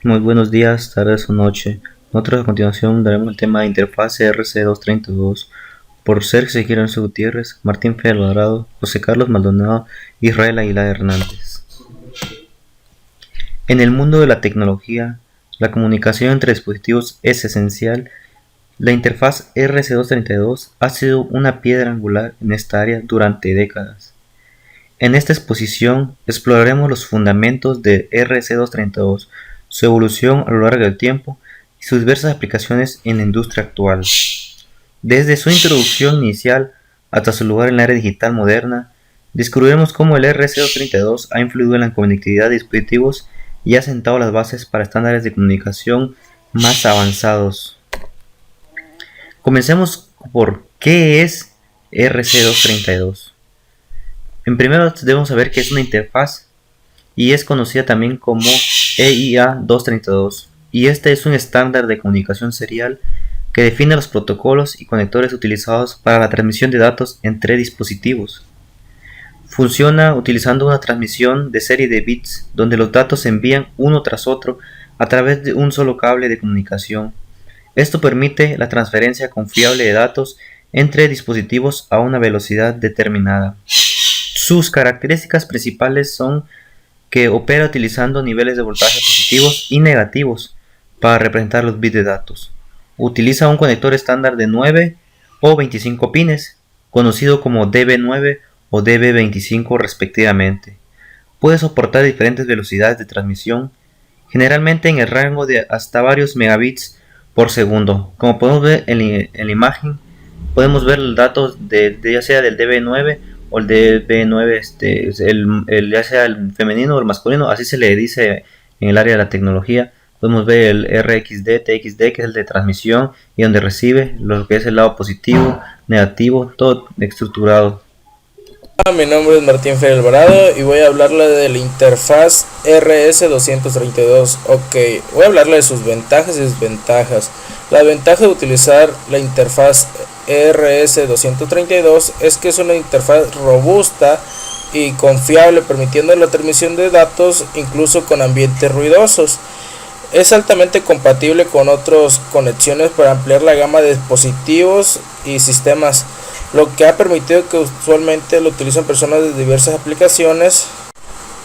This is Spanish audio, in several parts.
Muy buenos días, tardes o noche. Nosotros a continuación daremos el tema de interfaz RC232 por Sergio Gironzo Gutiérrez, Martín F. Alvarado, José Carlos Maldonado, Israel Aguilar Hernández. En el mundo de la tecnología, la comunicación entre dispositivos es esencial. La interfaz RC232 ha sido una piedra angular en esta área durante décadas. En esta exposición exploraremos los fundamentos de RC232, su evolución a lo largo del tiempo y sus diversas aplicaciones en la industria actual. Desde su introducción inicial hasta su lugar en la era digital moderna, descubriremos cómo el RC232 ha influido en la conectividad de dispositivos y ha sentado las bases para estándares de comunicación más avanzados. Comencemos por ¿qué es RC232? En primero debemos saber que es una interfaz y es conocida también como EIA232, y este es un estándar de comunicación serial que define los protocolos y conectores utilizados para la transmisión de datos entre dispositivos. Funciona utilizando una transmisión de serie de bits donde los datos se envían uno tras otro a través de un solo cable de comunicación. Esto permite la transferencia confiable de datos entre dispositivos a una velocidad determinada. Sus características principales son que opera utilizando niveles de voltaje positivos y negativos para representar los bits de datos. Utiliza un conector estándar de 9 o 25 pines, conocido como DB9 o DB25 respectivamente. Puede soportar diferentes velocidades de transmisión, generalmente en el rango de hasta varios megabits por segundo. Como podemos ver en la imagen, podemos ver los datos ya sea del DB9 o el DB9, ya sea el femenino o el masculino, así se le dice en el área de la tecnología. Podemos ver el RxD, TxD, que es el de transmisión y donde recibe lo que es el lado positivo, negativo, todo estructurado. Mi nombre es Martín F. Alvarado y voy a hablarle de la interfaz RS232. Voy a hablarle de sus ventajas y desventajas. La ventaja de utilizar la interfaz RS232 es que es una interfaz robusta y confiable, permitiendo la transmisión de datos incluso con ambientes ruidosos. Es altamente compatible con otras conexiones para ampliar la gama de dispositivos y sistemas, lo que ha permitido que usualmente lo utilicen personas de diversas aplicaciones.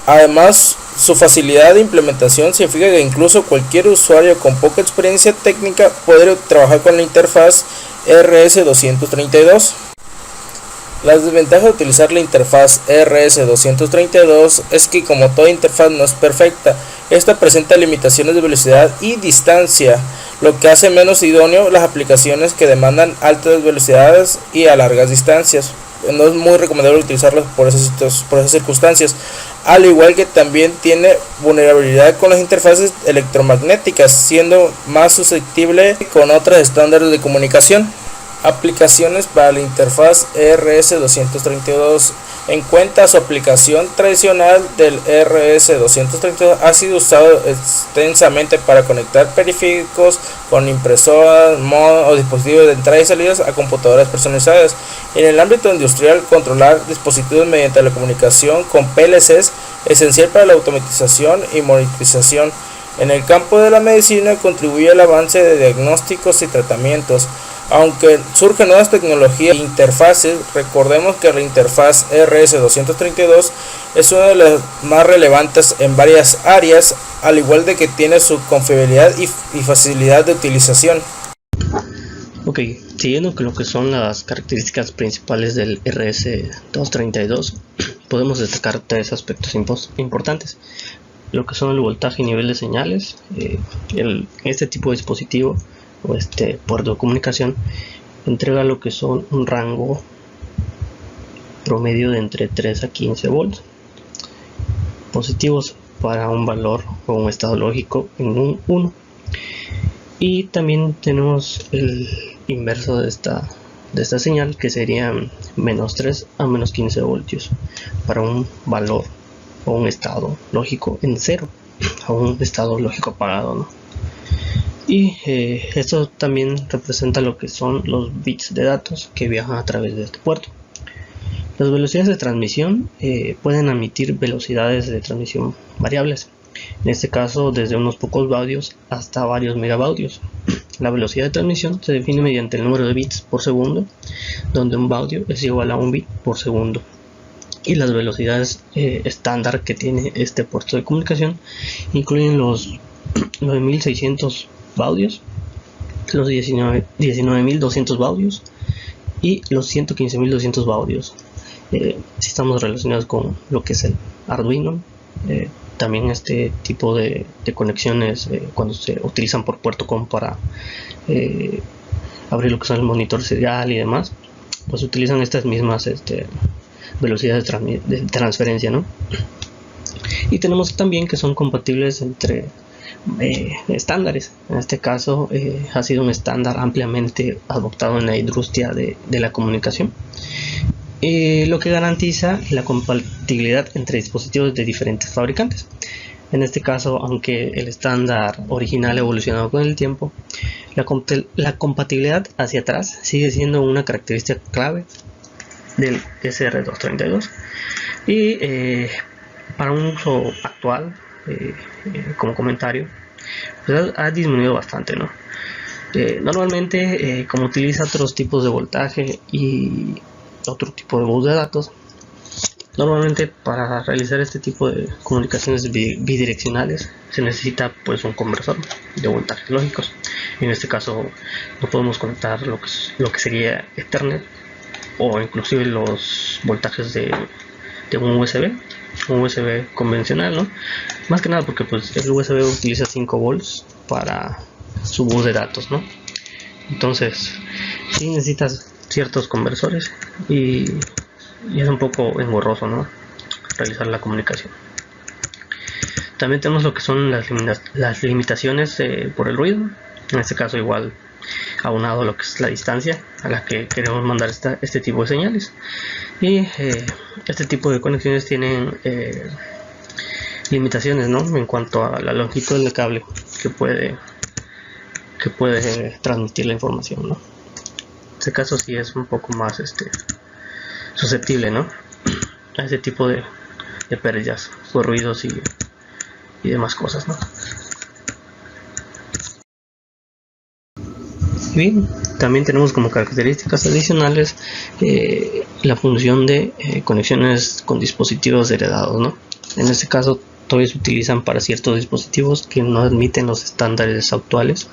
Además, su facilidad de implementación significa que incluso cualquier usuario con poca experiencia técnica puede trabajar con la interfaz RS232. Las desventajas de utilizar la interfaz RS232 es que, como toda interfaz, no es perfecta. Esta presenta limitaciones de velocidad y distancia, lo que hace menos idóneo las aplicaciones que demandan altas velocidades y a largas distancias. No es muy recomendable utilizarlas por esas circunstancias. Al igual que también tiene vulnerabilidad con las interfaces electromagnéticas, siendo más susceptible con otros estándares de comunicación. Aplicaciones para la interfaz RS232. En cuenta su aplicación tradicional del RS232 ha sido usado extensamente para conectar periféricos con impresoras, o dispositivos de entrada y salidas a computadoras personalizadas. En el ámbito industrial, controlar dispositivos mediante la comunicación con PLCs es esencial para la automatización y monitorización. En el campo de la medicina, contribuye al avance de diagnósticos y tratamientos. Aunque surgen nuevas tecnologías e interfaces, recordemos que la interfaz RS232 es una de las más relevantes en varias áreas, al igual de que tiene su confiabilidad y facilidad de utilización. Siguiendo con lo que son las características principales del RS232, podemos destacar tres aspectos importantes. Lo que son el voltaje y nivel de señales. Este tipo de dispositivo o este puerto de comunicación entrega lo que son un rango promedio de entre 3 a 15 volts positivos para un valor o un estado lógico en un 1, y también tenemos el inverso de esta señal, que sería menos 3 a menos 15 voltios para un valor o un estado lógico en 0 a un estado lógico apagado, ¿no? Y esto también representa lo que son los bits de datos que viajan a través de este puerto. Las velocidades de transmisión pueden admitir velocidades de transmisión variables, En este caso, desde unos pocos baudios hasta varios megabaudios. La velocidad de transmisión se define mediante el número de bits por segundo, donde un baudio es igual a un bit por segundo. Y las velocidades estándar que tiene este puerto de comunicación incluyen los 9600 baudios, los 19.200 baudios y los 115.200 baudios. Si estamos relacionados con lo que es el Arduino, también este tipo de conexiones, cuando se utilizan por puerto COM para abrir lo que son el monitor serial y demás, pues utilizan estas mismas velocidades de transferencia, ¿no? Y tenemos también que son compatibles entre estándares. En este caso ha sido un estándar ampliamente adoptado en la industria de la comunicación, lo que garantiza la compatibilidad entre dispositivos de diferentes fabricantes. En este caso, aunque el estándar original ha evolucionado con el tiempo, la compatibilidad hacia atrás sigue siendo una característica clave del SR232, y para un uso actual, como comentario, pues ha disminuido bastante, ¿no? Normalmente, como utiliza otros tipos de voltaje y otro tipo de bus de datos, normalmente para realizar este tipo de comunicaciones bidireccionales se necesita pues un conversor de voltajes lógicos. En este caso no podemos conectar lo que sería Ethernet o inclusive los voltajes de un USB convencional, ¿no? Más que nada porque pues el USB utiliza 5 volts para su bus de datos, ¿no? Entonces sí necesitas ciertos conversores y es un poco engorroso, ¿no?, realizar la comunicación. También tenemos lo que son las limitaciones por el ruido. En este caso igual aunado a lo que es la distancia a la que queremos mandar este tipo de señales, y este tipo de conexiones tienen limitaciones, ¿no?, en cuanto a la longitud del cable que puede transmitir la información, ¿no? En este caso sí es un poco más susceptible, ¿no?, a ese tipo de pérdidas por ruidos y demás cosas, ¿no? Bien, también tenemos como características adicionales la función de conexiones con dispositivos heredados, ¿no? En este caso todavía se utilizan para ciertos dispositivos que no admiten los estándares actuales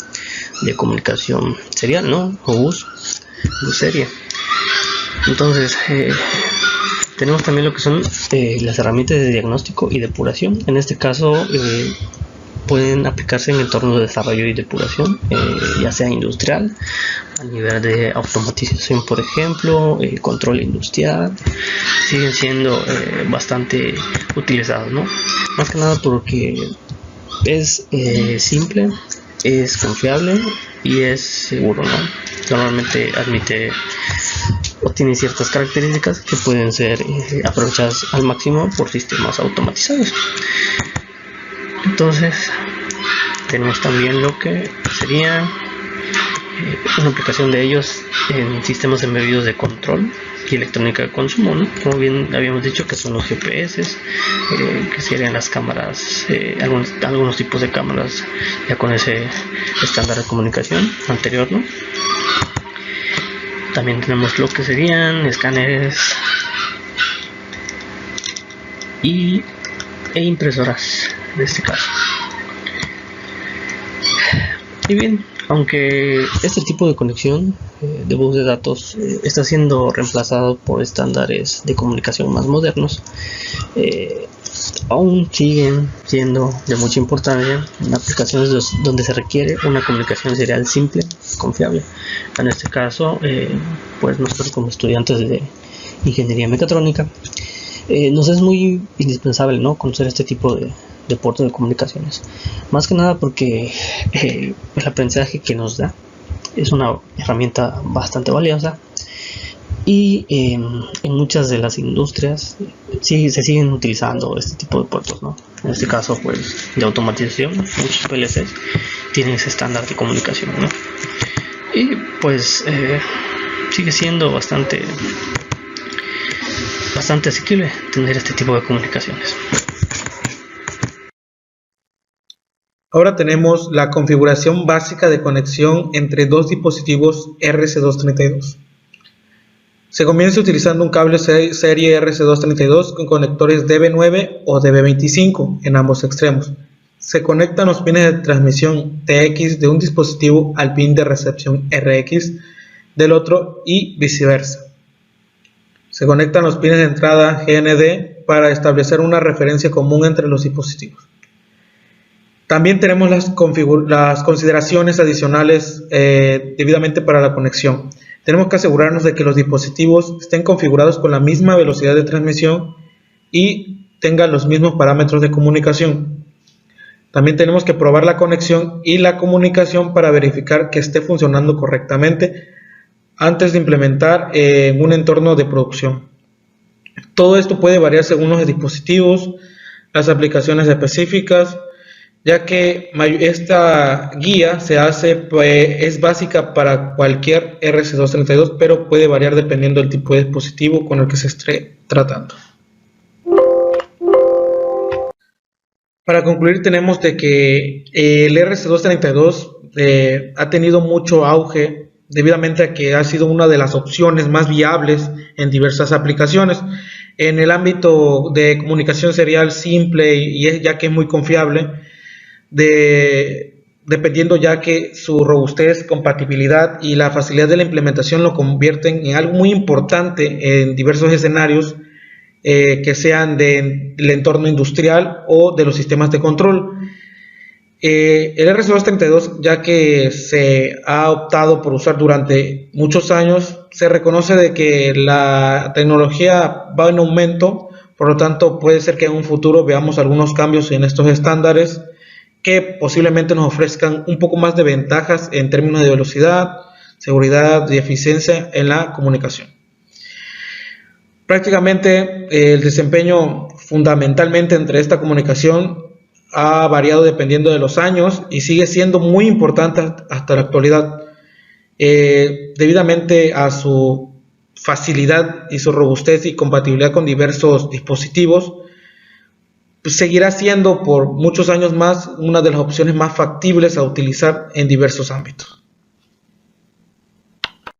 de comunicación serial, ¿no?, o bus serie. Entonces tenemos también lo que son las herramientas de diagnóstico y depuración. En este caso pueden aplicarse en entornos de desarrollo y depuración, ya sea industrial, a nivel de automatización, por ejemplo, control industrial. Siguen siendo bastante utilizados, ¿no? Más que nada porque es simple, es confiable y es seguro, ¿no? Normalmente admite o tiene ciertas características que pueden ser aprovechadas al máximo por sistemas automatizados. Entonces tenemos también lo que sería una aplicación de ellos en sistemas embebidos de control y electrónica de consumo, ¿no? Como bien habíamos dicho, que son los GPS, que serían las cámaras, algunos tipos de cámaras ya con ese estándar de comunicación anterior, ¿no? También tenemos lo que serían escáneres e impresoras en este caso. Y bien, aunque este tipo de conexión de bus de datos está siendo reemplazado por estándares de comunicación más modernos, aún siguen siendo de mucha importancia en aplicaciones donde se requiere una comunicación serial simple, confiable. En este caso, pues nosotros como estudiantes de ingeniería mecatrónica, nos es muy indispensable, ¿no?, conocer este tipo de puertos de comunicaciones, más que nada porque el aprendizaje que nos da es una herramienta bastante valiosa, y en muchas de las industrias se siguen utilizando este tipo de puertos, ¿no? En este caso pues de automatización, muchos PLCs tienen ese estándar de comunicación, ¿no? Y pues sigue siendo bastante asequible tener este tipo de comunicaciones. Ahora tenemos la configuración básica de conexión entre dos dispositivos RS232. Se comienza utilizando un cable serie RS232 con conectores DB9 o DB25 en ambos extremos. Se conectan los pines de transmisión TX de un dispositivo al pin de recepción RX del otro y viceversa. Se conectan los pines de entrada GND para establecer una referencia común entre los dispositivos. También tenemos las consideraciones adicionales debidamente para la conexión. Tenemos que asegurarnos de que los dispositivos estén configurados con la misma velocidad de transmisión y tengan los mismos parámetros de comunicación. También tenemos que probar la conexión y la comunicación para verificar que esté funcionando correctamente antes de implementar en un entorno de producción. Todo esto puede variar según los dispositivos, las aplicaciones específicas, ya que esta guía es básica para cualquier RS232, pero puede variar dependiendo del tipo de dispositivo con el que se esté tratando. Para concluir, tenemos de que el RS232 ha tenido mucho auge debidamente a que ha sido una de las opciones más viables en diversas aplicaciones. En el ámbito de comunicación serial simple ya que es muy confiable, dependiendo ya que su robustez, compatibilidad y la facilidad de la implementación lo convierten en algo muy importante en diversos escenarios que sean del entorno industrial o de los sistemas de control. El RS232, ya que se ha optado por usar durante muchos años, se reconoce de que la tecnología va en aumento, por lo tanto puede ser que en un futuro veamos algunos cambios en estos estándares que posiblemente nos ofrezcan un poco más de ventajas en términos de velocidad, seguridad y eficiencia en la comunicación. Prácticamente el desempeño fundamentalmente entre esta comunicación ha variado dependiendo de los años y sigue siendo muy importante hasta la actualidad, debidamente a su facilidad y su robustez y compatibilidad con diversos dispositivos. Pues seguirá siendo por muchos años más una de las opciones más factibles a utilizar en diversos ámbitos.